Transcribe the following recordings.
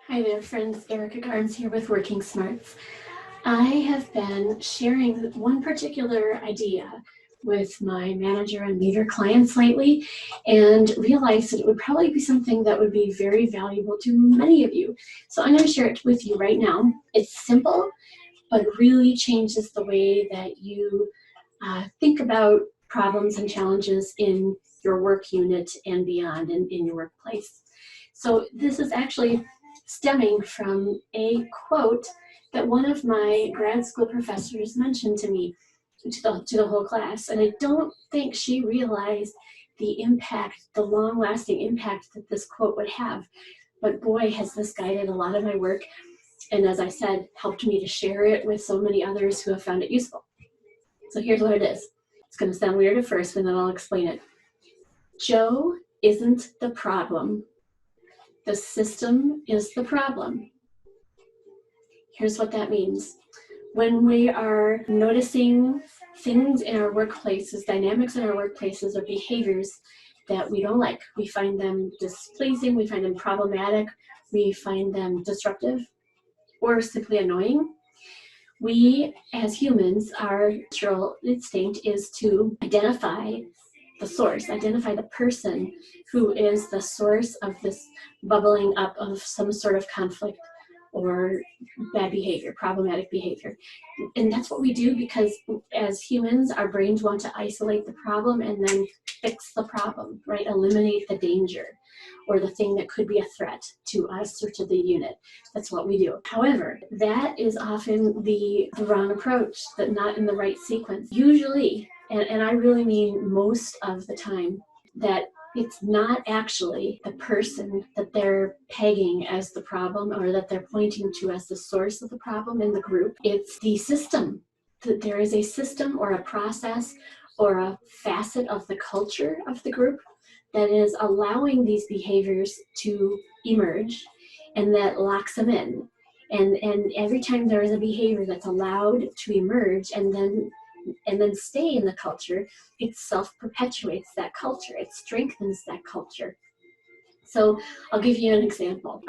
Hi there, friends. Erika here with Working Smarts. I have been sharing one particular idea with my manager and leader clients lately and realized that it would probably be something that would be very valuable to many of you. So I'm going to share it with you right now. It's simple, but really changes the way that you think about problems and challenges in your work unit and beyond in your workplace. So this is actually stemming from a quote that one of my grad school professors mentioned to me, to the whole class. And I don't think she realized the impact, the long-lasting impact that this quote would have. But boy, has this guided a lot of my work. And as I said, helped me to share it with so many others who have found it useful. So here's what it is. It's going to sound weird at first, and then I'll explain it. Joe isn't the problem. The system is the problem. Here's what that means. When we are noticing things in our workplaces, dynamics in our workplaces, or behaviors that we don't like, we find them displeasing, we find them problematic, we find them disruptive, or simply annoying, we as humans, our natural instinct is to identify the source, identify the person who is the source of this bubbling up of some sort of conflict or bad behavior, problematic behavior. And that's what we do because as humans, our brains want to isolate the problem and then fix the problem, right? Eliminate the danger or the thing that could be a threat to us or to the unit. That's what we do. However, that is often the wrong approach, that not in the right sequence. Usually, and I really mean most of the time, that it's not actually the person that they're pegging as the problem or that they're pointing to as the source of the problem in the group. It's the system, that there is a system or a process or a facet of the culture of the group that is allowing these behaviors to emerge and that locks them in. And every time there is a behavior that's allowed to emerge and then stay in the culture, it self-perpetuates that culture. It strengthens that culture. So I'll give you an example.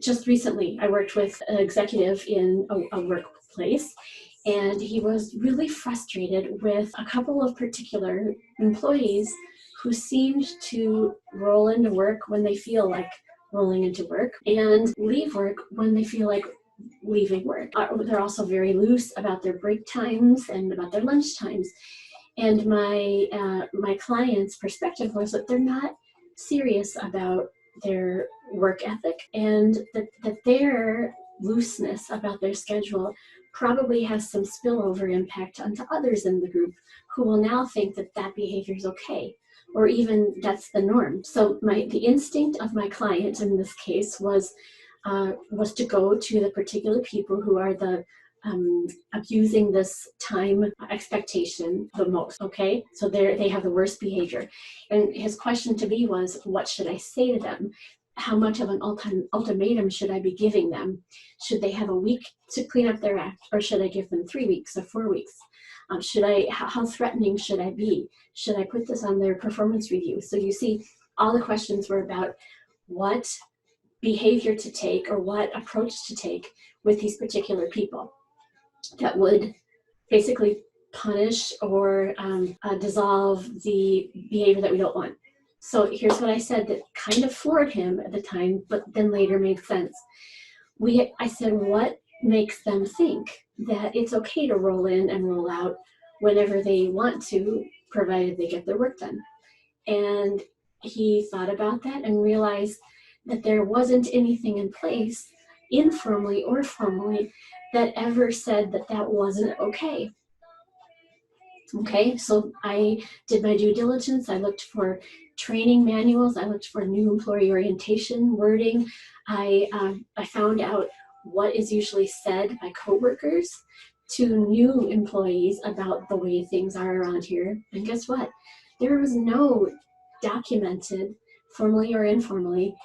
Just recently, I worked with an executive in a workplace, and he was really frustrated with a couple of particular employees who seemed to roll into work when they feel like rolling into work and leave work when they feel like leaving work. They're also very loose about their break times and about their lunch times. And my client's perspective was that they're not serious about their work ethic and that their looseness about their schedule probably has some spillover impact onto others in the group who will now think that that behavior is okay, or even that's the norm. So the instinct of my client in this case was to go to the particular people who are the abusing this time expectation the most, okay? So they have the worst behavior. And his question to me was, what should I say to them? How much of an ultimatum should I be giving them? Should they have a week to clean up their act, or should I give them 3 weeks or 4 weeks? How threatening should I be? Should I put this on their performance review? So you see, all the questions were about what behavior to take or what approach to take with these particular people that would basically punish or dissolve the behavior that we don't want. So here's what I said that kind of floored him at the time, but then later made sense. I said, what makes them think that it's okay to roll in and roll out whenever they want to, provided they get their work done? And he thought about that and realized that there wasn't anything in place, informally or formally, that ever said that that wasn't okay. Okay, so I did my due diligence. I looked for training manuals. I looked for new employee orientation wording. I found out what is usually said by coworkers to new employees about the way things are around here. And guess what? There was no documented, formally or informally,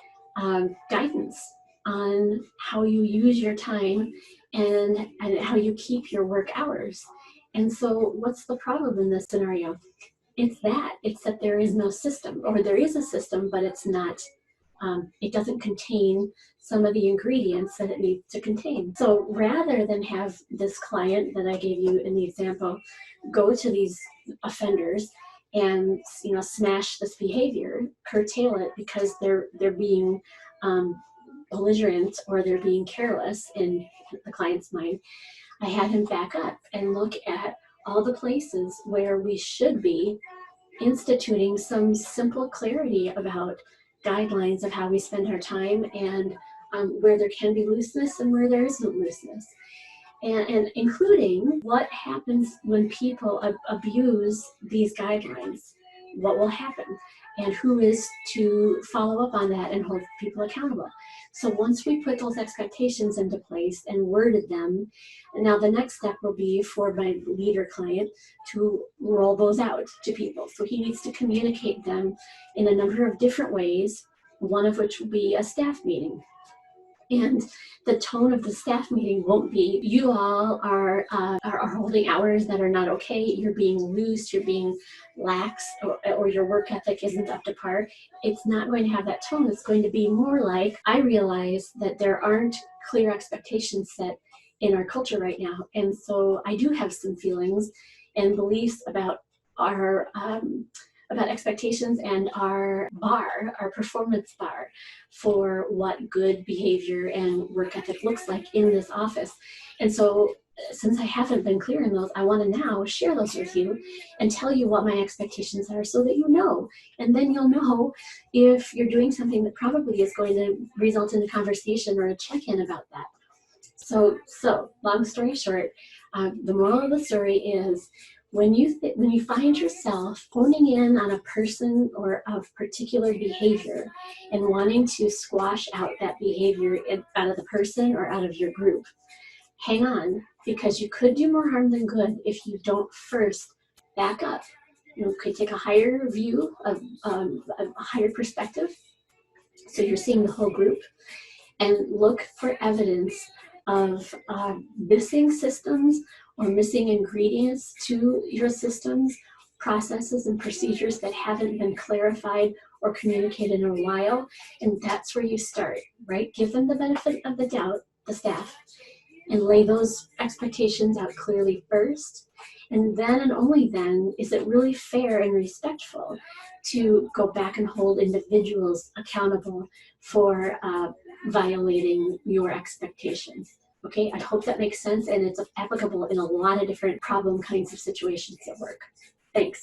guidance on how you use your time and how you keep your work hours. And so what's the problem in this scenario? It's that there is no system, or there is a system, but it's not it doesn't contain some of the ingredients that it needs to contain. So rather than have this client that I gave you in the example go to these offenders and smash this behavior, curtail it because they're being belligerent or they're being careless in the client's mind, I had him back up and look at all the places where we should be instituting some simple clarity about guidelines of how we spend our time and where there can be looseness and where there isn't looseness. And including what happens when people abuse these guidelines, what will happen, and who is to follow up on that and hold people accountable. So once we put those expectations into place and worded them, now the next step will be for my leader client to roll those out to people. So he needs to communicate them in a number of different ways, one of which will be a staff meeting. And the tone of the staff meeting won't be, you all are holding hours that are not okay, you're being loose, you're being lax, or your work ethic isn't up to par. It's not going to have that tone. It's going to be more like, I realize that there aren't clear expectations set in our culture right now. And so I do have some feelings and beliefs about our about expectations and our performance bar for what good behavior and work ethic looks like in this office. And so since I haven't been clear in those, I want to now share those with you and tell you what my expectations are so that you know. And then you'll know if you're doing something that probably is going to result in a conversation or a check-in about that. So long story short, the moral of the story is when you find yourself honing in on a person or a particular behavior and wanting to squash out that behavior out of the person or out of your group, hang on, because you could do more harm than good if you don't first back up. You could take a higher view of a higher perspective, so you're seeing the whole group, and look for evidence of missing systems or missing ingredients to your systems, processes, and procedures that haven't been clarified or communicated in a while. And that's where you start, right? Give them the benefit of the doubt, the staff, and lay those expectations out clearly first. And then and only then is it really fair and respectful to go back and hold individuals accountable for violating your expectations. Okay, I hope that makes sense, and it's applicable in a lot of different problem kinds of situations at work. Thanks.